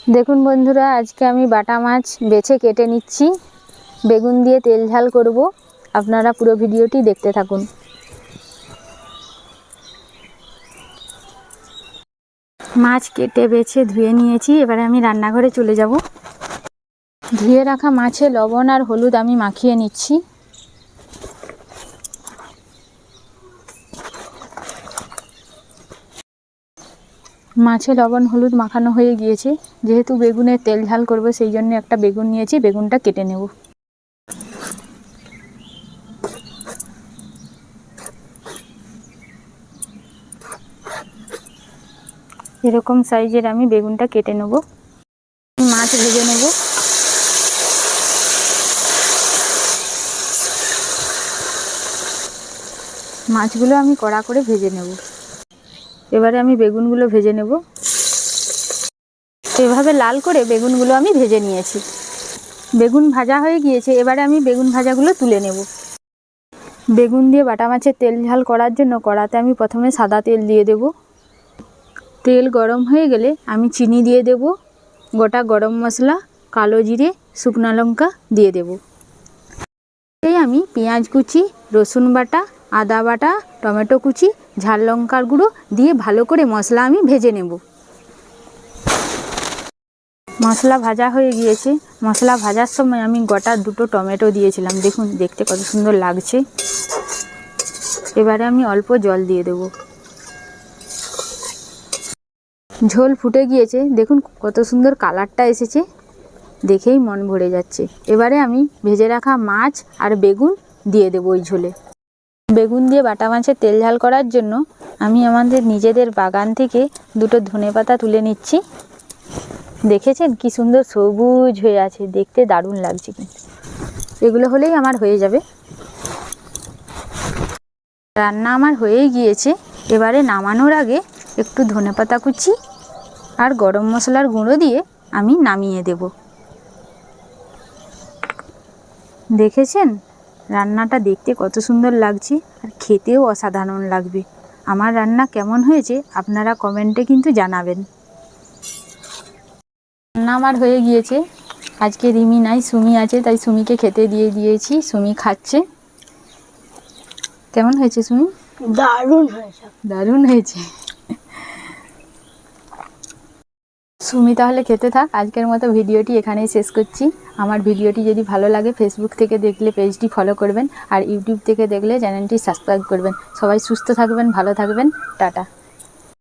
দেখুন বন্ধুরা, আজকে আমি বাটা মাছ বেছে কেটে নিচ্ছি। বেগুন দিয়ে তেল ঝাল করব। আপনারা পুরো ভিডিওটি দেখতে থাকুন। মাছ কেটে বেছে ধুয়ে নিয়েছি। এবারে আমি রান্নাঘরে চলে যাব। ধুয়ে রাখা মাছে লবণ আর হলুদ আমি মাখিয়ে নিচ্ছি। মাছে লবণ হলুদ মাখানো হয়ে গিয়েছে। যেহেতু বেগুনের তেল ঝাল করব, সেই জন্য একটা বেগুন নিয়েছি। বেগুনটা কেটে নেব। এরকম সাইজের আমি বেগুনটা কেটে নেব। মাছ ভেজে নেব। মাছগুলো আমি কড়া করে ভেজে নেব। এবারে আমি বেগুনগুলো ভেজে নেব। এভাবে লাল করে বেগুনগুলো আমি ভেজে নিয়েছি। বেগুন ভাজা হয়ে গিয়েছে। এবারে আমি বেগুন ভাজাগুলো তুলে নেব। বেগুন দিয়ে বাটা মাছের তেল ঝাল করার জন্য কড়াতে আমি প্রথমে সাদা তেল দিয়ে দেব। তেল গরম হয়ে গেলে আমি চিনি দিয়ে দেব, গোটা গরম মশলা, কালো জিরে, শুকনো লঙ্কা দিয়ে দেব। এই আমি পেঁয়াজ কুচি, রসুন বাটা, আদা বাটা, টমেটো কুচি, ঝাল লঙ্কার গুঁড়ো দিয়ে ভালো করে মশলা আমি ভেজে নেব। মশলা ভাজা হয়ে গিয়েছে। মশলা ভাজার সময় আমি গোটা 2টো টমেটো দিয়েছিলাম। দেখুন দেখতে কত সুন্দর লাগছে। এবারে আমি অল্প জল দিয়ে দেব। ঝোল ফুটে গিয়েছে। দেখুন কত সুন্দর কালারটা এসেছে, দেখেই মন ভরে যাচ্ছে। এবারে আমি ভেজে রাখা মাছ আর বেগুন দিয়ে দেব ওই ঝোলে। বেগুন দিয়ে বাটা মাছের তেল ঝাল করার জন্য আমি আমাদের নিজেদের বাগান থেকে 2টো ধনেপাতা তুলে নিচ্ছি। দেখেছেন কি সুন্দর সবুজ হয়ে আছে, দেখতে দারুণ লাগছে। কিন্তু এগুলো হলেই আমার হয়ে যাবে। রান্না আমার হয়েই গিয়েছে। এবারে নামানোর আগে একটু ধনেপাতা কুচি আর গরম মশলার গুঁড়ো দিয়ে আমি নামিয়ে দেব। দেখেছেন রান্নাটা দেখতে কত সুন্দর লাগছে, আর খেতেও অসাধারণ লাগবে। আমার রান্না কেমন হয়েছে আপনারা কমেন্টে কিন্তু জানাবেন। রান্না আমার হয়ে গিয়েছে। আজকে রিমি নাই, সুমি আছে, তাই সুমিকে খেতে দিয়ে দিয়েছি। সুমি খাচ্ছে। কেমন হয়েছে সুমি? দারুণ হয়েছে। দারুণ হয়েছে। সুমি তাহলে খেতে থাক। আজকের মতো ভিডিওটি এখানেই শেষ করছি। আমার ভিডিওটি যদি ভালো লাগে ফেসবুক থেকে দেখলে পেজটি ফলো করবেন, আর ইউটিউব থেকে দেখলে চ্যানেলটি সাবস্ক্রাইব করবেন। সবাই সুস্থ থাকবেন, ভালো থাকবেন। টাটা।